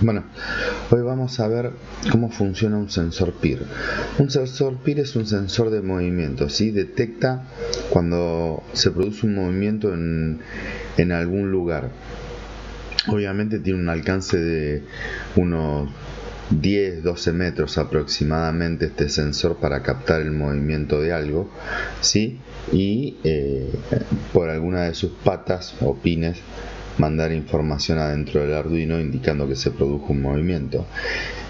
Bueno, hoy vamos a ver cómo funciona un sensor PIR. Un sensor PIR es un sensor de movimiento, ¿sí? Detecta cuando se produce un movimiento en algún lugar. Obviamente tiene un alcance de unos 10-12 metros aproximadamente este sensor para captar el movimiento de algo, ¿sí? Y por alguna de sus patas o pines mandar información adentro del Arduino indicando que se produjo un movimiento.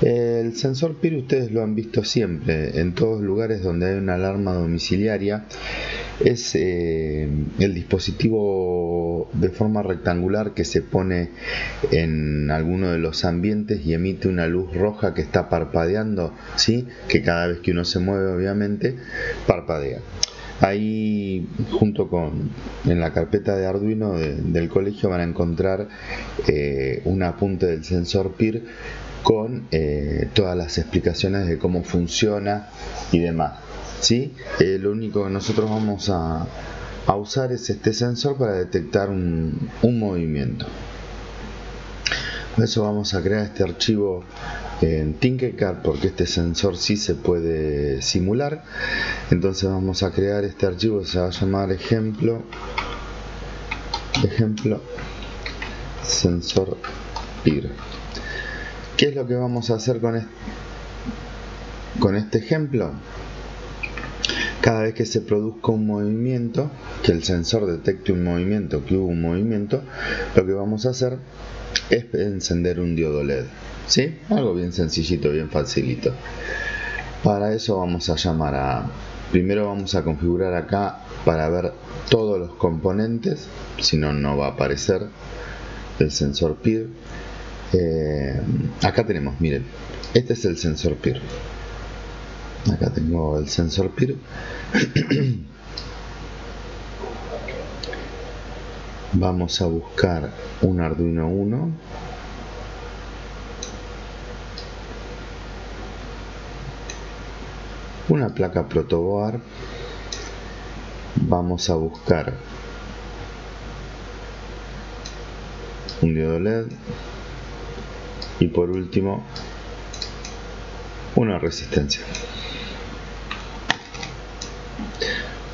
El sensor PIR ustedes lo han visto siempre en todos lugares donde hay una alarma domiciliaria. Es el dispositivo de forma rectangular que se pone en alguno de los ambientes y emite una luz roja que está parpadeando, ¿sí? Que cada vez que uno se mueve obviamente parpadea. Ahí junto en la carpeta de Arduino del colegio van a encontrar un apunte del sensor PIR con todas las explicaciones de cómo funciona y demás, ¿sí? Lo único que nosotros vamos a usar es este sensor para detectar un movimiento. Por eso vamos a crear este archivo en Tinkercad, porque este sensor sí se puede simular. Entonces vamos a crear este archivo que se va a llamar ejemplo sensor PIR. ¿Qué es lo que vamos a hacer con este ejemplo? Cada vez que se produzca un movimiento, que el sensor detecte un movimiento, que hubo un movimiento, lo que vamos a hacer es encender un diodo LED, ¿sí? Algo bien sencillito, bien facilito. Para eso vamos a llamar primero vamos a configurar acá para ver todos los componentes, si no, no va a aparecer el sensor PIR. Acá tenemos, miren, este es el sensor PIR. Acá tengo el sensor PIR. Vamos a buscar un Arduino Uno. Una placa protoboard. Vamos a buscar un diodo LED. Y por último, una resistencia.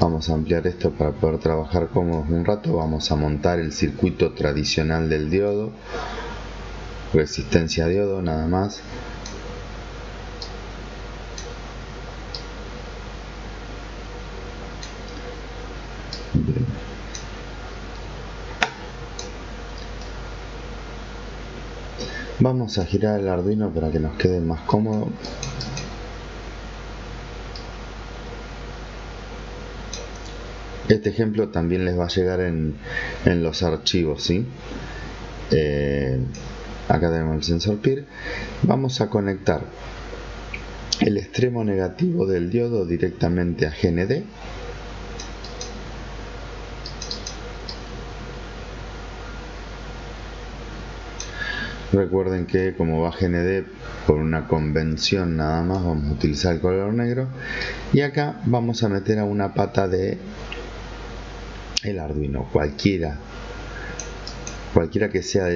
Vamos a ampliar esto para poder trabajar cómodos un rato. Vamos a montar el circuito tradicional del diodo, resistencia diodo nada más. Bien. Vamos a girar el Arduino para que nos quede más cómodo. Este ejemplo también les va a llegar en los archivos, ¿sí? Acá tenemos el sensor PIR. Vamos a conectar el extremo negativo del diodo directamente a GND. Recuerden que como va GND por una convención nada más, vamos a utilizar el color negro. Y acá vamos a meter a una pata de el Arduino, cualquiera que sea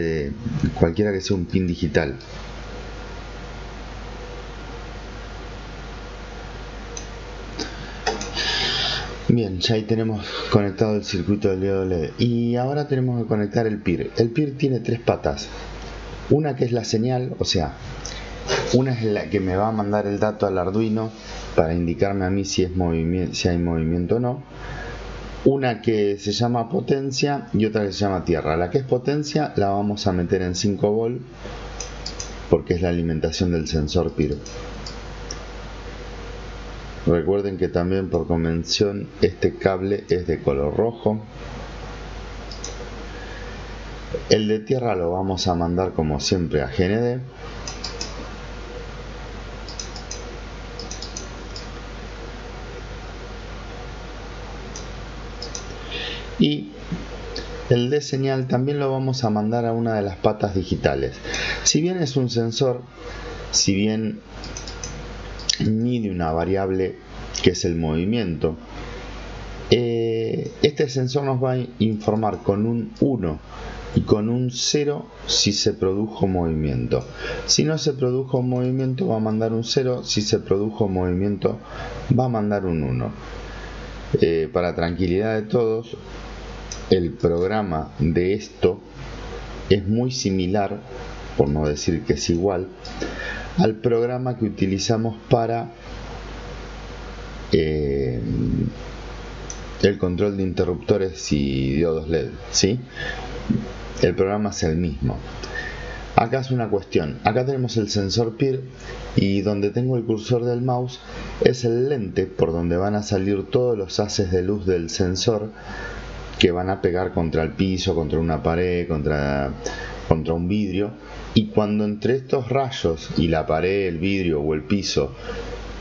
un pin digital. Bien, ya ahí tenemos conectado el circuito del diodo LED. Y ahora tenemos que conectar el PIR. El PIR tiene tres patas. Una que es la señal, o sea, una es la que me va a mandar el dato al Arduino para indicarme a mí si hay movimiento o no. Una que se llama potencia y otra que se llama tierra. La que es potencia la vamos a meter en 5 volt porque es la alimentación del sensor PIR. Recuerden que también por convención este cable es de color rojo. El de tierra lo vamos a mandar como siempre a GND. Y el de señal también lo vamos a mandar a una de las patas digitales. Si bien es un sensor, si bien mide una variable que es el movimiento, este sensor nos va a informar con un 1 y con un 0 si se produjo movimiento. Si no se produjo movimiento va a mandar un 0, si se produjo movimiento va a mandar un 1. Para tranquilidad de todos, el programa de esto es muy similar, por no decir que es igual, al programa que utilizamos para el control de interruptores y diodos LED, ¿sí? El programa es el mismo. Acá es una cuestión. Acá tenemos el sensor PIR y donde tengo el cursor del mouse es el lente por donde van a salir todos los haces de luz del sensor que van a pegar contra el piso, contra una pared, contra un vidrio. Y cuando entre estos rayos y la pared, el vidrio o el piso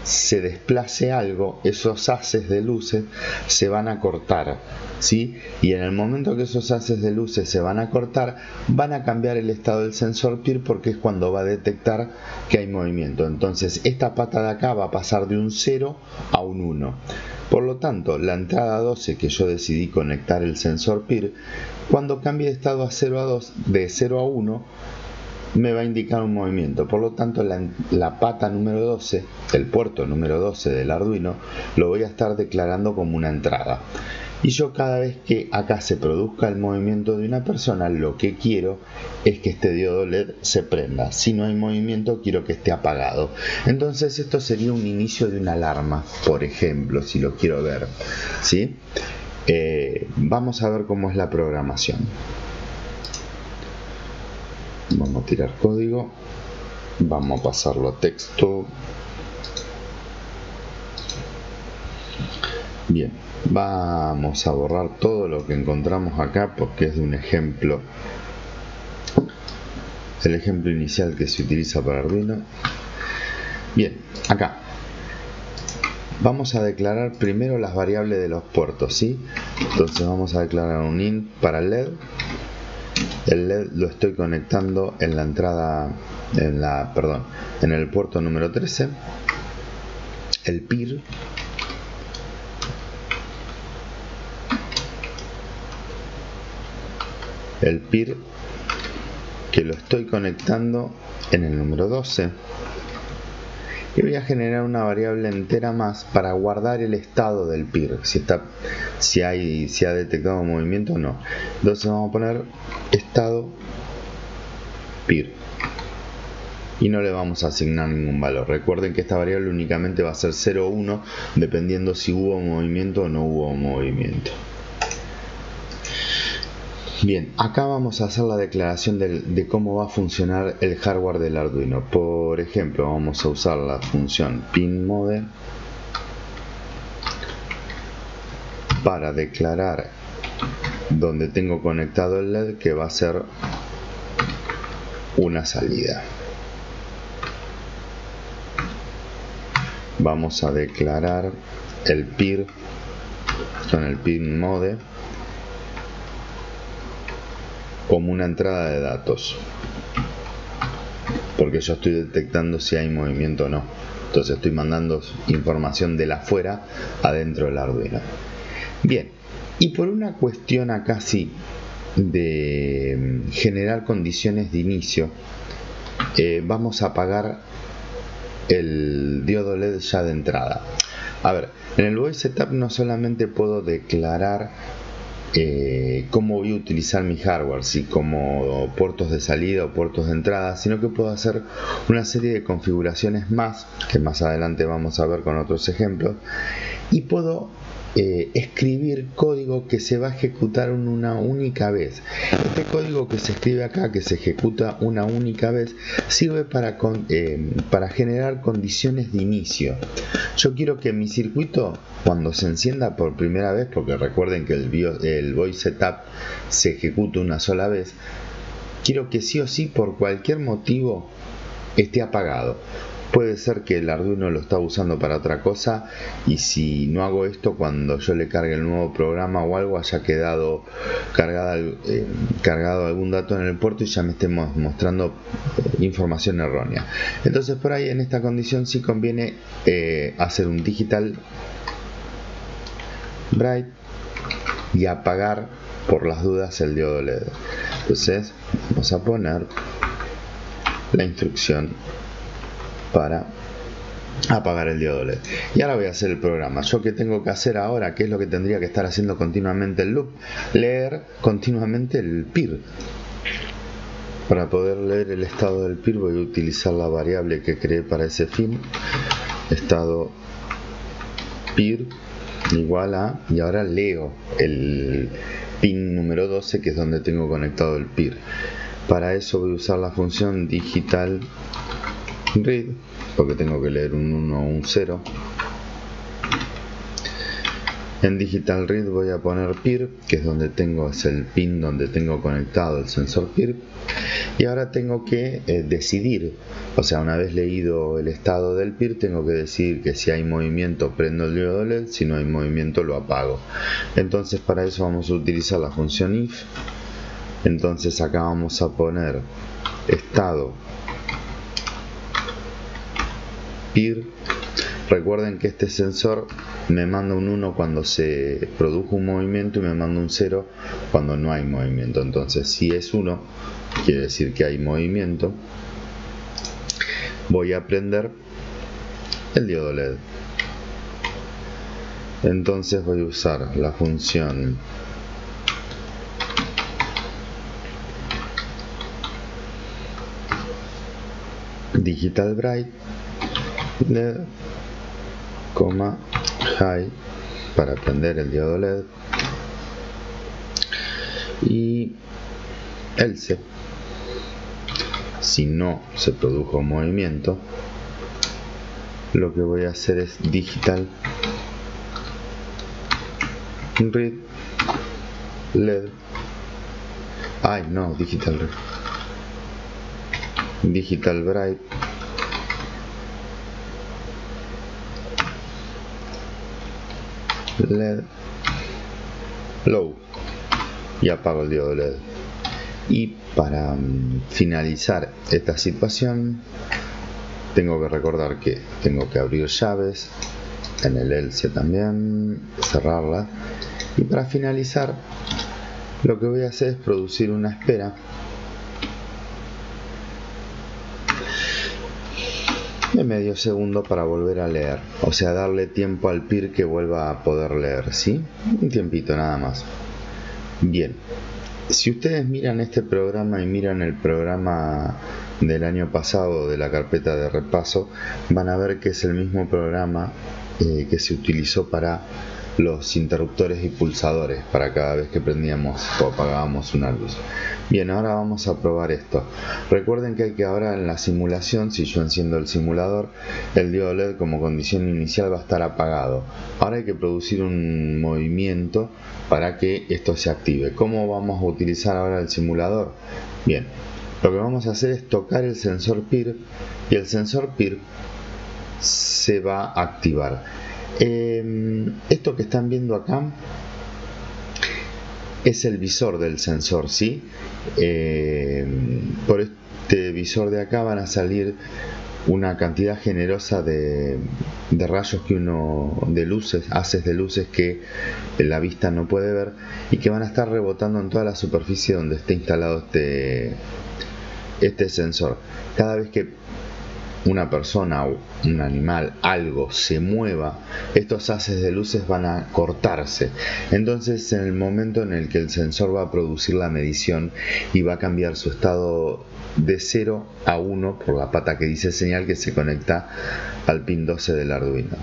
se desplace algo, esos haces de luces se van a cortar, ¿sí? Y en el momento que esos haces de luces se van a cortar, van a cambiar el estado del sensor PIR porque es cuando va a detectar que hay movimiento. Entonces esta pata de acá va a pasar de un 0 a un 1. Por lo tanto, la entrada 12 que yo decidí conectar el sensor PIR, cuando cambie de estado a 0 a 2, de 0 a 1, me va a indicar un movimiento. Por lo tanto, la pata número 12, el puerto número 12 del Arduino, lo voy a estar declarando como una entrada. Y yo cada vez que acá se produzca el movimiento de una persona, lo que quiero es que este diodo LED se prenda. Si no hay movimiento, quiero que esté apagado. Entonces esto sería un inicio de una alarma, por ejemplo, si lo quiero ver, ¿sí? Vamos a ver cómo es la programación. Vamos a tirar código, vamos a pasarlo a texto. Bien, vamos a borrar todo lo que encontramos acá porque es de un ejemplo, el ejemplo inicial que se utiliza para Arduino. Bien, acá vamos a declarar primero las variables de los puertos, ¿sí? Entonces vamos a declarar un int para el LED. El LED lo estoy conectando en la entrada, en el puerto número 13. El PIR. El PIR que lo estoy conectando en el número 12. Y voy a generar una variable entera más para guardar el estado del PIR, si ha detectado movimiento o no. Entonces vamos a poner estado PIR y no le vamos a asignar ningún valor. Recuerden que esta variable únicamente va a ser 0 o 1 dependiendo si hubo movimiento o no hubo movimiento. Bien, acá vamos a hacer la declaración de cómo va a funcionar el hardware del Arduino. Por ejemplo, vamos a usar la función pinMode para declarar donde tengo conectado el LED, que va a ser una salida. Vamos a declarar el PIR con el pinMode como una entrada de datos, porque yo estoy detectando si hay movimiento o no. Entonces estoy mandando información de afuera adentro del Arduino. Bien, y por una cuestión acá sí de generar condiciones de inicio, vamos a apagar el diodo LED ya de entrada. A ver, en el Voice Setup no solamente puedo declarar cómo voy a utilizar mi hardware, si como puertos de salida o puertos de entrada, sino que puedo hacer una serie de configuraciones más, que más adelante vamos a ver con otros ejemplos, y puedo escribir código que se va a ejecutar una única vez. Este código que se escribe acá, que se ejecuta una única vez, sirve para generar condiciones de inicio. Yo quiero que mi circuito, cuando se encienda por primera vez, porque recuerden que el Voice Setup se ejecuta una sola vez, quiero que sí o sí, por cualquier motivo, esté apagado. Puede ser que el Arduino lo está usando para otra cosa y si no hago esto, cuando yo le cargue el nuevo programa o algo, haya quedado cargado algún dato en el puerto y ya me estemos mostrando información errónea. Entonces por ahí en esta condición sí conviene hacer un digital bright y apagar por las dudas el diodo LED. Entonces vamos a poner la instrucción para apagar el diodo LED. Y ahora voy a hacer el programa. ¿Yo qué tengo que hacer ahora? ¿Qué es lo que tendría que estar haciendo continuamente el loop? Leer continuamente el PIR. Para poder leer el estado del PIR voy a utilizar la variable que creé para ese fin. Estado PIR igual a, y ahora leo el pin número 12, que es donde tengo conectado el PIR. Para eso voy a usar la función digital read, porque tengo que leer un 1 o un 0. En digital read voy a poner PIR, que es donde tengo, es el pin donde tengo conectado el sensor PIR. Y ahora tengo que decidir, o sea, una vez leído el estado del PIR, tengo que decidir que si hay movimiento prendo el diodo LED, si no hay movimiento lo apago. Entonces para eso vamos a utilizar la función if. Entonces acá vamos a poner estado PIR. Recuerden que este sensor me manda un 1 cuando se produjo un movimiento y me manda un 0 cuando no hay movimiento. Entonces si es 1, quiere decir que hay movimiento. Voy a prender el diodo LED. Entonces voy a usar la función digital bright LED, high para prender el diodo LED, y else, si no se produjo movimiento, lo que voy a hacer es digital read LED, digital read, digital bright LED low, y apago el diodo LED. Y para finalizar esta situación tengo que recordar que tengo que abrir llaves en el else también, cerrarla, y para finalizar lo que voy a hacer es producir una espera de medio segundo para volver a leer, o sea, darle tiempo al PIR que vuelva a poder leer, ¿sí? Un tiempito nada más. Bien, si ustedes miran este programa y miran el programa del año pasado de la carpeta de repaso, van a ver que es el mismo programa que se utilizó para los interruptores y pulsadores, para cada vez que prendíamos o apagábamos una luz. Bien, ahora vamos a probar esto. Recuerden que hay que ahora en la simulación, si yo enciendo el simulador, el diodo LED como condición inicial va a estar apagado. Ahora hay que producir un movimiento para que esto se active. ¿Cómo vamos a utilizar ahora el simulador? Bien, lo que vamos a hacer es tocar el sensor PIR y el sensor PIR se va a activar. Esto que están viendo acá es el visor del sensor, ¿sí? Por este visor de acá van a salir una cantidad generosa de rayos de luces, haces de luces que la vista no puede ver y que van a estar rebotando en toda la superficie donde esté instalado este sensor. Cada vez que una persona o un animal, algo se mueva, estos haces de luces van a cortarse. Entonces en el momento en el que el sensor va a producir la medición y va a cambiar su estado de 0 a 1 por la pata que dice señal, que se conecta al pin 12 del Arduino.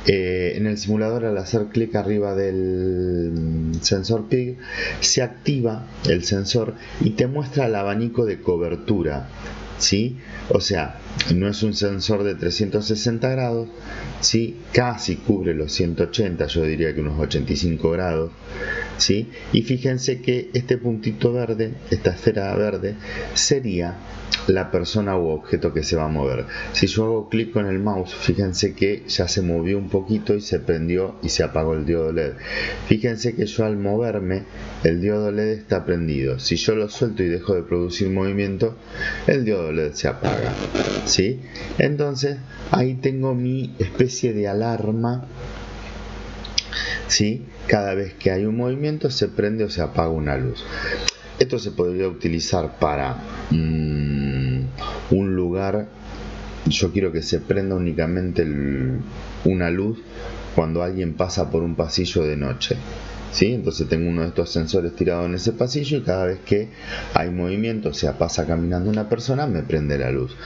En el simulador, al hacer clic arriba del sensor PIR, se activa el sensor y te muestra el abanico de cobertura, ¿sí? O sea, no es un sensor de 360 grados, ¿sí? Casi cubre los 180, yo diría que unos 85 grados, ¿sí? Y fíjense que este puntito verde, esta esfera verde, sería la persona u objeto que se va a mover. Si yo hago clic con el mouse, fíjense que ya se movió un poquito y se prendió y se apagó el diodo LED. Fíjense que yo al moverme, el diodo LED está prendido. Si yo lo suelto y dejo de producir movimiento, el diodo LED se apaga, ¿sí? Entonces ahí tengo mi especie de alarma, ¿sí? cada vez que hay un movimiento se prende o se apaga una luz. Esto se podría utilizar para un lugar. Yo quiero que se prenda únicamente una luz cuando alguien pasa por un pasillo de noche, ¿sí? Entonces tengo uno de estos sensores tirado en ese pasillo y cada vez que hay movimiento, o sea, pasa caminando una persona, me prende la luz.